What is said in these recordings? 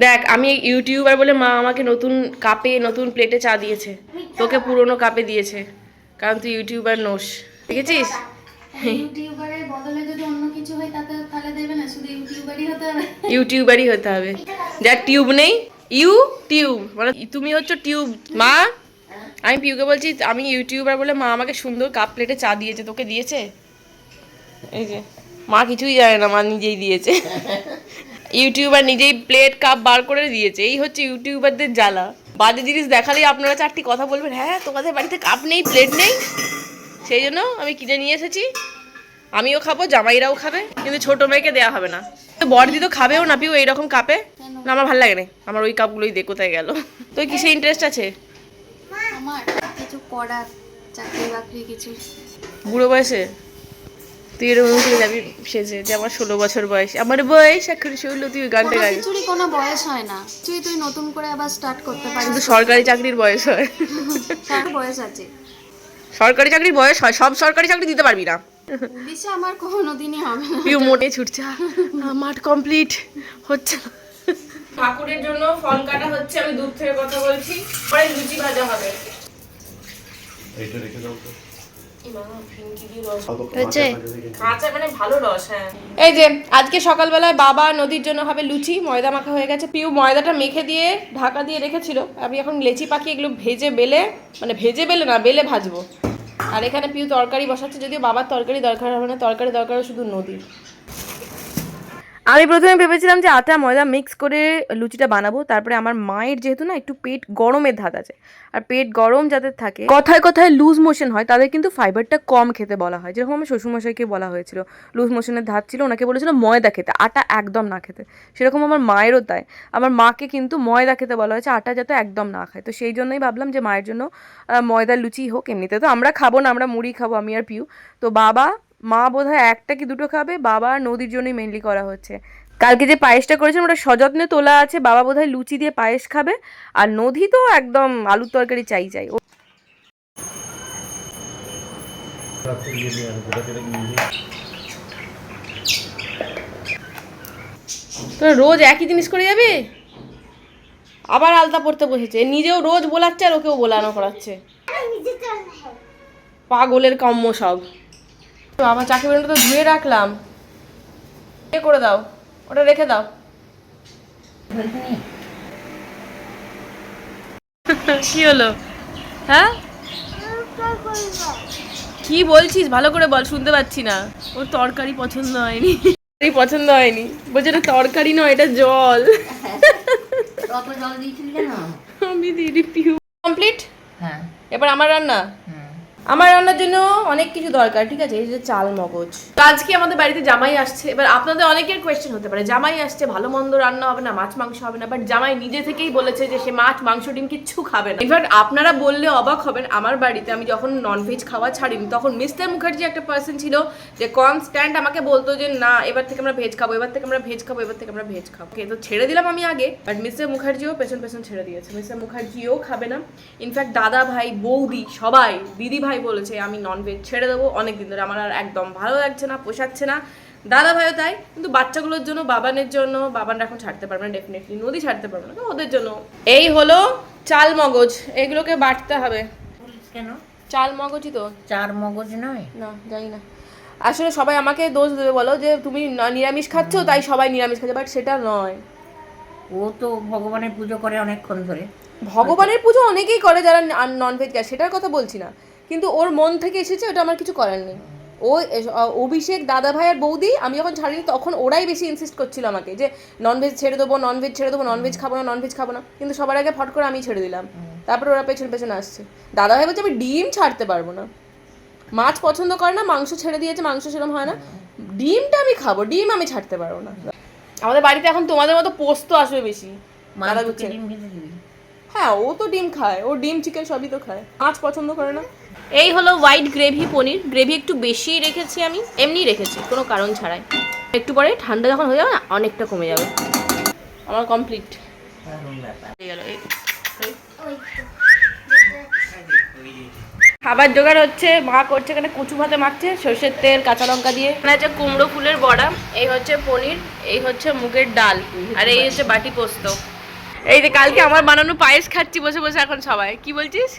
দেখ আমি ইউটিউবার বলে মা আমাকে নতুন কাপে নতুন প্লেটে চা দিয়েছে, তোকে পুরনো কাপে দিয়েছে, কারণ তুই ইউটিউবার নোস, দেখেছিস? ইউটিউবারের বদলে যদি অন্য কিছু হয় তাহলে দেবে না, শুধু ইউটিউবারই হতে হবে। ইউটিউবারই হতে হবে, যার টিউব নেই। টিউব মানে তুমি হচ্ছে টিউব। মা, আমি পিউকে বলছি আমি ইউটিউবার বলে মা আমাকে সুন্দর কাপ প্লেটে চা দিয়েছে, তোকে দিয়েছে? এই যে মা কিছুই জানে না, মা নিজেই দিয়েছে। ইউটিউবার নিজেই প্লেট কাপ বার করে দিয়েছে, এই হচ্ছে ইউটিউবারদের জ্বালা। বাজে জিনিস দেখালেই আপনারা চারটি কথা বলবেন, হ্যাঁ তোমাদের বাড়িতে কাপ নেই প্লেট নেই। সেই জন্য আমি কিনে নিয়ে এসেছি, আমিও খাবো, জামাইরাও খাবে, কিন্তু ছোট মেয়েকে দেওয়া হবে না। তো বড়দি তো খাবেও না পিউ এইরকম কাপে। না আমার ভালো লাগে না, আমার ওই কাপগুলোই দে, কোথায় গেল? তোর কিসে ইন্টারেস্ট আছে? আমার কিছু করার, চাকরি বাকরি কিছু। বুড়ো বয়সে তুই এরকম করে যাবি সেজে যে আমার 16 বছর বয়স, আমার বয়স এখন 16, তুই গানটা গাবি? কিছুরই কোনো বয়স হয় না, তুই নতুন করে আবার স্টার্ট করতে পারিস। শুধু সরকারি চাকরির বয়স হয়। তার বয়স আছে। সরকারি চাকরির বয়স হয়, সব সরকারি চাকরি দিতে পারবি না। দিশা আমার কোনোদিনই হবে না। পিউ মোটে ছুটছে, মাঠ কমপ্লিট হচ্ছে। ঠাকুরের জন্য ফল কাটা হচ্ছে, আমি দূর থেকে কথা বলছি, পরে লুচি ভাজা হবে। এইটা রেখে দাও তো। এই যে আজকে সকালবেলায় বাবা নদীর জন্য হবে লুচি, ময়দা মাখা হয়ে গেছে। পিউ ময়দাটা মেখে দিয়ে ঢাকা দিয়ে রেখেছিল, আমি এখন লেচি পাখি এগুলো ভেজে বেলে, মানে ভেজে বেলে না বেলে ভাজবো। আর এখানে পিউ তরকারি বসাচ্ছে, যদিও বাবার তরকারি দরকার হবে না, তরকারি দরকার শুধু নদীর। আমি প্রথমে ভেবেছিলাম যে আটা ময়দা মিক্স করে লুচিটা বানাবো, তারপরে আমার মায়ের যেহেতু না একটু পেট গরমের ধাত আছে, আর পেট গরম যাদের থাকে, কথায় কথায় লুজ মোশন হয়, তাদের কিন্তু ফাইবারটা কম খেতে বলা হয়। যেরকম আমার শ্বশুরমশাইকে বলা হয়েছিল লুজ মোশনের ধাত ছিল, ওনাকে বলেছিল ময়দা খেতে, আটা একদম না খেতে। সেরকম আমার মায়েরও তাই, আমার মাকে কিন্তু ময়দা খেতে বলা হয়েছে, আটা যাতে একদম না খায়। তো সেই জন্যই ভাবলাম যে মায়ের জন্য ময়দার লুচি হোক। এমনিতে তো আমরা খাবো না, আমরা মুড়ি খাবো আমি আর পিউ। তো মা বোধহয় একটা কি দুটো খাবে, বাবা আর নদীর জন্যই মেনলি করা হচ্ছে। কালকে যে পায়েসটা করেছেন ওটা সযত্নে তোলা আছে, বাবা বোধহয় লুচি দিয়ে পায়েস খাবে, আর নদী তো একদম আলুর তরকারি চাই। তোরা রোজ একই জিনিস করে যাবে, আবার আলতা পড়তে বসেছে, নিজেও রোজ বোলাচ্ছে আর ওকেও বোলানো করাচ্ছে, পাগলের কম্ম সব। তো আমার চাকরি বাকরিটা তো ধুয়ে রাখলাম, এ করে দাও, ওটা রেখে দাও। কি হলো? হ্যাঁ কি বলছিস ভালো করে বল, শুনতে পাচ্ছি না। ওর তরকারি পছন্দ হয়নি, পছন্দ হয়নি, বলছে এটা তরকারি নয় এটা জল। আমি দিদি পিউ কমপ্লিট। হ্যাঁ এবার আমার রান্না, আমার রান্নার জন্য অনেক কিছু দরকার, ঠিক আছে? এই যে চাল মগজ। তো আজকে আমাদের বাড়িতে জামাই আসছে। এবার আপনাদের অনেকের কোয়েশ্চেন হতে পারে, জামাই আসছে ভালো মন্দ রান্না হবে না, মাছ মাংস হবে না? বাট জামাই নিজে থেকেই বলেছে যে সে মাছ মাংস ডিম কিচ্ছু খাবে না। ইনফ্যাক্ট আপনারা বললে অবাক হবেন, আমার বাড়িতে আমি যখন ননভেজ খাওয়া ছাড়িনি তখন মিস্টার মুখার্জি একটা পার্সন ছিল যে কনস্ট্যান্ট আমাকে বলতো যে না এবার থেকে আমরা ভেজ খাবো, এবার থেকে আমরা ভেজ খাবো, এবার থেকে আমরা ভেজ খাবো। তো ছেড়ে দিলাম আমি আগে, বাট মিস্টার মুখার্জিও পেছন পেছন ছেড়ে দিয়েছে। মিস্টার মুখার্জিও খাবে না, ইনফ্যাক্ট দাদা ভাই বৌদি সবাই, দিদি ভাই বলেছে আমি ননভেজ ছেড়ে দেবো অনেকদিন ধরে, আমার আর একদম ভালো লাগছে না, পোষাচ্ছে না। দাদা ভাইও তাই, কিন্তু বাচ্চাগুলোর জন্য, বাবানের জন্য, বাবানরা এখন ছাড়তে পারবে না ডেফিনেটলি, নদী ছাড়তে পারবে না, তো ওদের জন্য। এই হলো চাল মগজ, এগুলোকে বাটতে হবে। কেন চাল মগজই তো, চার মগজ নয়? না জানি না, আসলে সবাই আমাকে দোষ দেবে, বলো যে তুমি নিরামিষ খাচ্ছ তাই সবাই নিরামিষ খাচ্ছে, বাট সেটা নয়। ও তো ভগবানের পুজো করে অনেকক্ষণ ধরে। ভগবানের পুজো অনেকেই করে যারা ননভেজ খায়, সেটার কথা বলছি না, কিন্তু ওর মন থেকে এসেছে, ওটা আমার কিছু করার নেই। ও অভিষেক, দাদা ভাই আর বৌদি, আমি যখন ছাড়িনি তখন ওরাই বেশি ইনসিস্ট করছিল আমাকে যে ননভেজ ছেড়ে দেবো, ননভেজ ছেড়ে দেবো, ননভেজ খাবো না, ননভেজ খাবো না, কিন্তু সবার আগে ফট করে আমি ছেড়ে দিলাম, তারপরে ওরা পেছন পেছনে আসছে। দাদা ভাই বলছে আমি ডিম ছাড়তে পারবো না, মাছ পছন্দ করে না, মাংস ছেড়ে দিয়েছে, মাংস সেরকম হয় না, ডিমটা আমি খাবো, ডিম আমি ছাড়তে পারবো না। আমাদের বাড়িতে এখন তোমাদের মতো পোস্ত আসবে বেশি, দাদা বুঝছে। হ্যাঁ ও তো ডিম খায়, ও ডিম চিকেন সবই তো খায়, মাছ পছন্দ করে না। এই হলো হোয়াইট গ্রেভি পনির, গ্রেভি একটু বেশি রেখেছি আমি, এমনি রেখেছি কোনো কারণ ছাড়াই, একটু পরে ঠান্ডা যখন হয়ে যাবে না অনেকটা কমে যাবে। আমার কমপ্লিট খাবার জোগাড় হচ্ছে, মা করছে এখানে কচু ভাতে মাখছে সর্ষের তেল কাঁচা লঙ্কা দিয়ে। এখানে আছে কুমড়ো ফুলের বড়া, এই হচ্ছে পনির, এই হচ্ছে মুগের ডাল, আর এই হচ্ছে বাটি পোস্ত। এই যে কালকে আমার বানানো পায়েস খাচ্ছি বসে বসে এখন সবাই। কি বলছিস?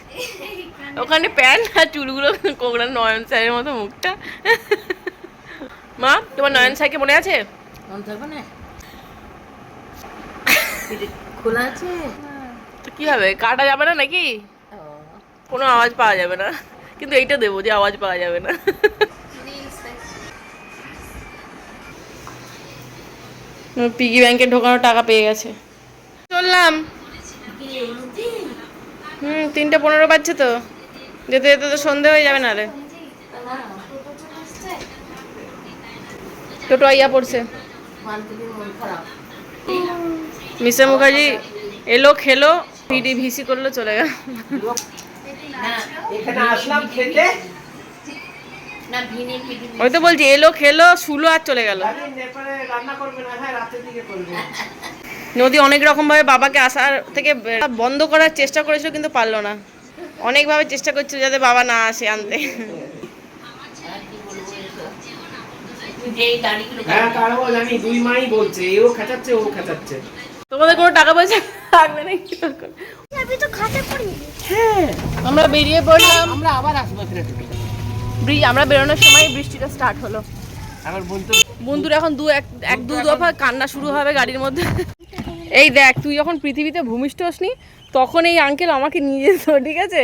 ওখানে প্যান্ট আর চুলগুলো কোকড়া, নয়ন স্যারের মতো মুখটা। মা তোমার নয়ন স্যারকে মনে আছে? মন থাকবে না, খোলা আছে তো কি হবে, কাটা যাবে না নাকি? কোনো আওয়াজ পাওয়া যাবে না, কিন্তু এইটা দেবো যে আওয়াজ পাওয়া যাবে না। পিগি ব্যাংকে ঢোকানো টাকা পেয়ে গেছে। চললাম। 3:15 বাজছে তো, যেতে যেতে তো সন্ধে হয়ে যাবে না রে। টোটো আইয়া পড়ছে। মিসা মুখার্জি এলো, খেলো, ভিডি ভিসি করলো, চলে গেল। এখানে আসলাম খেতে, ওই তো বলছি এলো, খেলো, শুলো আর চলে গেল। নেপালে রান্না করবে না, হ্যাঁ রাতের দিকে করবে। নদী অনেক রকম ভাবে বাবাকে আসার থেকে বন্ধ করার চেষ্টা করেছিল, কিন্তু পারলো না। অনেকভাবে চেষ্টা করছিল যাতে বাবা না আসে আনতে। হ্যাঁ তারও জানি, দুই মাই বলছে, এও খেচাচ্ছে ও খেচাচ্ছে। তোমাদের কোনো টাকা পয়সা থাকবে না কি? আমি তো খাতা পড়ি। হ্যাঁ আমরা বেরিয়ে পড়লাম। আমরা আবার আসবো ফিরে। আমরা বেরোনোর সময় বৃষ্টিটা স্টার্ট হলো। আবার বলতো বন্ধুরা এখন দু দফা কান্না শুরু হবে গাড়ির মধ্যে। এই দেখ, তুই যখন পৃথিবীতে ভূমিষ্ঠ হসনি তখন এই আঙ্কেল আমাকে নিয়ে যেত, ঠিক আছে?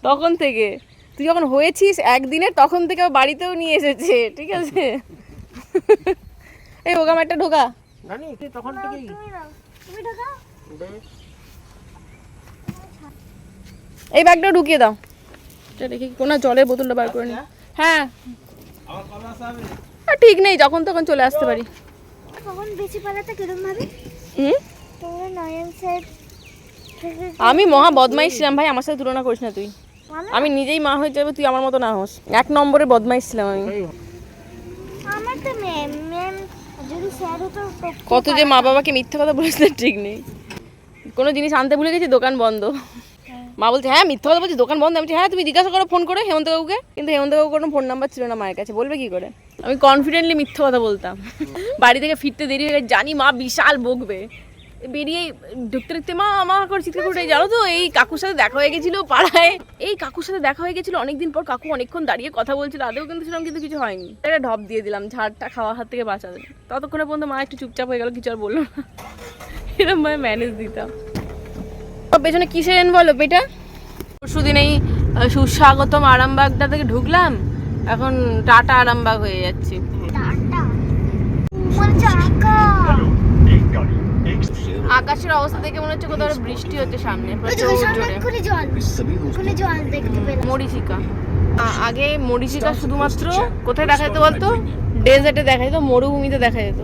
তখন থেকে তুই যখন হয়েছিস একদিনের, তখন থেকে বাড়িতেও নিয়ে এসেছে, ঠিক আছে? এই ওগাম একটা ঢোকা। জানি তখন থেকেই তুমি ঢোকাও। এই ব্যাগটা ঢুকিয়ে দাও। এটা দেখি কোনো জলের বোতলটা বার করে নি। হ্যাঁ ঠিক নেই, যখন তখন চলে আসতে পারি। তখন বেশি পালাতে কিরম ভাবে? তোমরা নয়ন স্যার আমি মহা বদমাইশ ছিলাম ভাই, আমার সাথে তুলনা করিস না তুই। আমি নিজেই মা হয়ে যাবে, তুই আমার মতো না হোস। 1 নম্বরে বদমাইশ ছিলাম আমি। আমার তো ম্যাম যদি স্যার হতো তো কত যে মা বাবাকে মিথ্যা কথা বলেছে ঠিক নেই। কোনো জিনিস আনতে ভুলে গেছি, দোকান বন্ধ। মা বলছে হ্যাঁ মিথ্যা কথা বলছি, দোকান বন্ধ। আমি বলছি হ্যাঁ তুমি জিজ্ঞাসা করো ফোন করে হেমন্ত কাকুকে, কিন্তু হেমন্ত কাকু কোনো ফোন নাম্বার ছিল না মায়ের কাছে, বলবে কি করে? আমি কনফিডেন্টলি মিথ্যা কথা বলতাম। বাড়ি থেকে ফিরতে দেরি হয়ে গেছে, জানি মা বিশাল বকবে। বেরিয়ে ঢুকতে ঢুকতে মা মা করে চিৎকার করে, জানো তো এই কাকুর সাথে দেখা হয়ে গেছিলো পাড়ায়, এই কাকুর সাথে দেখা হয়ে গেছিলো অনেকদিন পর। কাকু অনেকক্ষণ দাঁড়িয়ে কথা বলছিল, আদেও কিন্তু ছিলাম, কিন্তু কিছু হয়নি। এটা ঢপ দিয়ে দিলাম, ঝাড়টা খাওয়ার হাত থেকে বাঁচাতে। ততক্ষণে পর্যন্ত মা একটু চুপচাপ হয়ে গেল, কিছু আর বললো না। এরকম ভাবে ম্যানেজ দিতাম। পেছনে কিসের এন বলো বেটা? পরশুদিন এই সুস্বাগতম আরামবাগটা থেকে ঢুকলাম, এখন টাটা আরামবাগ হয়ে যাচ্ছি। টাটা মানে চাকা। আকাশের অবস্থা দেখে মনে হচ্ছে কোথাও বৃষ্টি হচ্ছে সামনে, প্রচুর জোরে। করে জল, ওখানে জল দেখতে পেলাম। মরিচিকা, আগে মরিচিকা শুধুমাত্র কোথায় দেখা যেত বলতো? ডেজার্টে দেখা যেত, মরুভূমিতে দেখা যেত।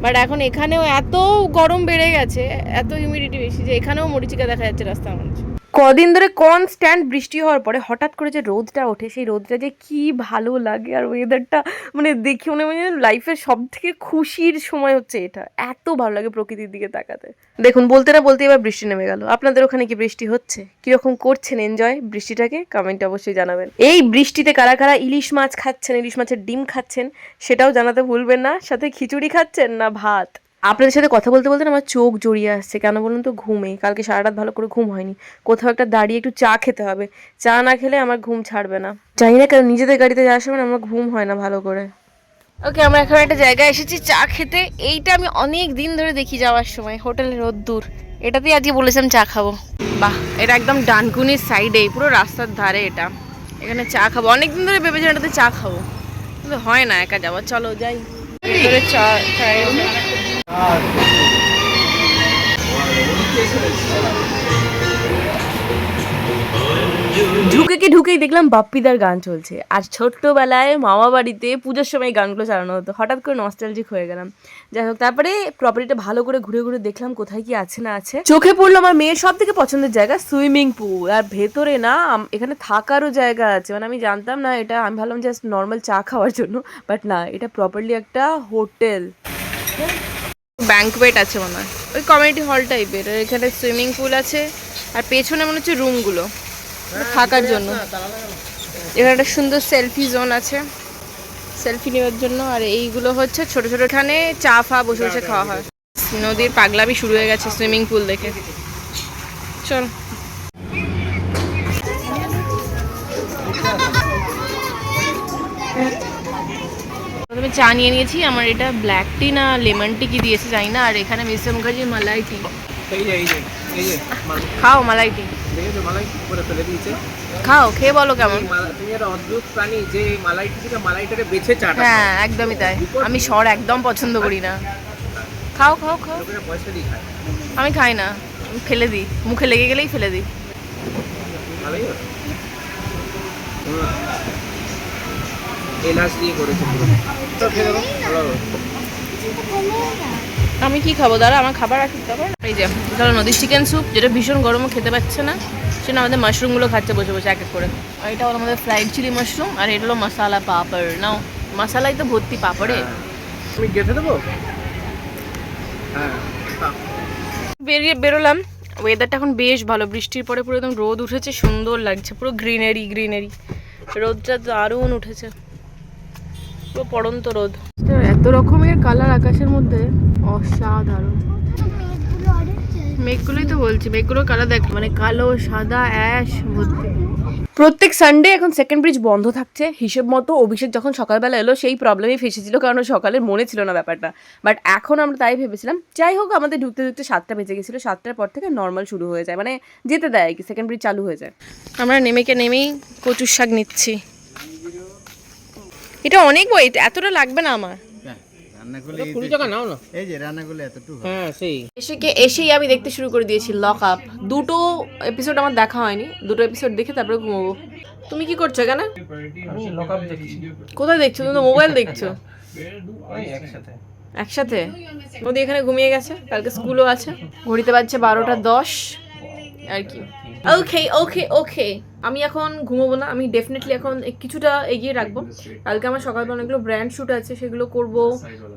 বাট এখন এখানেও এত গরম বেড়ে গেছে, এত হিউমিডিটি বেশি যে এখানেও মরিচিকা দেখা যাচ্ছে রাস্তার মধ্যে। কদিন ধরে কনস্ট্যান্ট বৃষ্টি হওয়ার পরে হঠাৎ করে যে রোদটা ওঠে, সেই রোদটা যে কি ভালো লাগে। আর ওয়েদারটা মানে দেখি মনে হয় লাইফের সব থেকে খুশির সময় হচ্ছে এটা। এত ভালো লাগে প্রকৃতির দিকে তাকাতে। দেখুন বলতে না বলতে এবার বৃষ্টি নেমে গেল। আপনাদের ওখানে কি বৃষ্টি হচ্ছে? কিরকম করছেন এনজয় বৃষ্টিটাকে? কমেন্টে অবশ্যই জানাবেন। এই বৃষ্টিতে কারা কারা ইলিশ মাছ খাচ্ছেন, ইলিশ মাছের ডিম খাচ্ছেন সেটাও জানাতে ভুলবেন না। সাথে খিচুড়ি খাচ্ছেন না ভাত। আপনাদের সাথে কথা বলতে বলতে আমার চোখ জড়িয়ে আসছে, কেন বলুন তো? ঘুমে। কালকে সারা রাত ভালো করে ঘুম হয়নি। কোথাও একটা দাঁড়িয়ে একটু চা খেতে হবে, চা না খেলে আমার ঘুম ছাড়বে না। জানি না কেন নিজেদের গাড়িতে যাওয়ার সময় আমার ঘুম হয় না ভালো করে। ওকে, আমরা এখন একটা জায়গায় এসেছি চা খেতে। এইটা আমি অনেক দিন ধরে দেখি যাওয়ার সময়, হোটেলের রোদ্দুর। এটাতেই আজকে বলেছিলাম চা খাবো। বাহ, এটা একদম ডানকুনির সাইডে, পুরো রাস্তার ধারে এটা। এখানে চা খাবো, অনেকদিন ধরে ভেবেছিলাম এটাতে চা খাবো, কিন্তু হয় না একা যাওয়া। চলো যাই ভেতরে চায়ের ঢুকেই দেখলাম বাপ্পিদার গান চলছে। আর ছোট্টবেলায় মামা বাড়িতে পুজোর সময় গানগুলো চালানো হতো। হঠাৎ করে নস্টালজিক হয়ে গেলাম। যাই হোক, তারপরে প্রপার্টিটা ভালো করে ঘুরে ঘুরে দেখলাম কোথায় কি আছে না আছে। চোখে পড়লো আমার মেয়ের সব থেকে পছন্দের জায়গা সুইমিং পুল। আর ভেতরে না এখানে থাকারও জায়গা আছে। মানে আমি জানতাম না এটা, আমি ভাবলাম জাস্ট নর্মাল চা খাওয়ার জন্য, বাট না, এটা প্রপারলি একটা হোটেল। ব্যাংকোয়েট আছে মনে হয়, ওই কমিউনিটি হল টাইপের। এখানে সুইমিং পুল আছে আর পেছনে মনে হচ্ছে রুমগুলো থাকার জন্য। এখানে একটা সুন্দর সেলফি জোন আছে সেলফি নেওয়ার জন্য। আর এইগুলো হচ্ছে ছোট ছোট, এখানে চা ফা বসে বসে খাওয়া হয়। নদীর পাগলামি শুরু হয়ে গেছে সুইমিং পুল দেখে। চল প্রথমে চা নিয়ে নিয়েছি। আমার এটা ব্ল্যাক টি না লেমন টি কি দিয়েছে জানি না। আর এখানে মিস্টার মুখার্জির মালাই টি। খাও মালাই টি, খাও, খেয়ে বলো কেমন। তুমি একটা অদ্ভুত প্রাণী যে মালাইটাকে বেছে চাটা। হ্যাঁ একদমই তাই, আমি সর একদম পছন্দ করি না। খাও খাও খাও। পয়সা দিয়ে খায়। আমি খাই না, আমি ফেলে দিই, মুখে লেগে গেলেই ফেলে দিই। ভালোই হতো। এলাচ দিয়ে করেছে পুরো। তো খেয়ে দেবো, ভালো হবে। আমি কি খাবো দাঁড়া, আমার খাবার রাখি তবে। এই যে ধরো নদীর চিকেন স্যুপ, যেটা ভীষণ গরমও খেতে পাচ্ছে না, সেটা আমাদের মাশরুমগুলো খাচ্ছে বসে বসে এক এক করে। আর এটা হলো আমাদের ফ্রাইড চিলি মাশরুম। আর এটা হলো মশালা পাপড়। নাও, মশালাই তো ভর্তি পাপড়ে। আমি গেঁথে দেবো। হ্যাঁ বেরোলাম। ওয়েদারটা এখন বেশ ভালো, বৃষ্টির পরে পুরো একদম রোদ উঠেছে, সুন্দর লাগছে, পুরো গ্রিনারি গ্রিনারি। রোদটা দারুণ উঠেছে, পুরো পড়ন্ত রোদ। এত রকমের কালার আকাশের মধ্যে, অসাধারণ। মেঘগুলোই তো বলছি, মেঘগুলোর কালার দেখ, মানে কালো সাদা অ্যাশ ভর্তি। প্রত্যেক সানডে এখন সেকেন্ড ব্রিজ বন্ধ থাকছে হিসেব মতো। অভিষেক যখন সকালবেলা এলো সেই প্রবলেমই ফেসেছিল, কারণ সকালের মনে ছিল না ব্যাপারটা। বাট এখন আমরা তাই ভেবেছিলাম। যাই হোক, আমাদের ঢুকতে ঢুকতে 7টা বেজে গেছিলো। 7টার পর থেকে নর্মাল শুরু হয়ে যায়, মানে যেতে দেয় কি, সেকেন্ড ব্রিজ চালু হয়ে যায়। আমরা নেমেই কচুর শাক নিচ্ছি। এটা অনেক ওয়েট, এতটা লাগবে না আমার। 20 টাকা নাও না। এই যে রান্নাগুলো এতটুকু। হ্যাঁ সেই এসেই আমি দেখতে শুরু করে দিয়েছি লক আপ। 2টো এপিসোড আমার দেখা হয়নি, 2টো এপিসোড দেখে তারপরে ঘুমাবো। তুমি কি করছো এখানে? আমি লকআপ দেখছি। কোথায় দেখছো? তুমি তো মোবাইল দেখছো। ওই একসাথে। একসাথে? মোদি এখানে ঘুমিয়ে গেছে, কালকে স্কুলও আছে। ঘড়িতে বাজছে 12টা 10 আর কি। ওকে ওকে ওকে, আমি এখন ঘুমোবো না। আমি ডেফিনেটলি এখন কিছুটা এগিয়ে রাখবো। কালকে আমার সকালবেলা অনেকগুলো ব্র্যান্ড শ্যুট আছে, সেগুলো করব।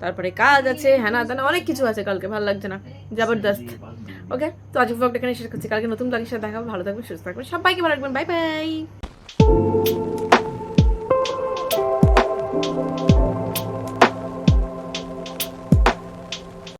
তারপরে কাজ আছে, হ্যাঁ না অনেক কিছু আছে কালকে, ভালো লাগছে না, জবরদস্ত। ওকে, তো আজ ব্লগটা এখানে শেষ করছি। কালকে নতুন ব্লগের সাথে দেখাবো। ভালো থাকবেন, সুস্থ থাকবেন, সবাইকে ভালো রাখবেন। Bye bye.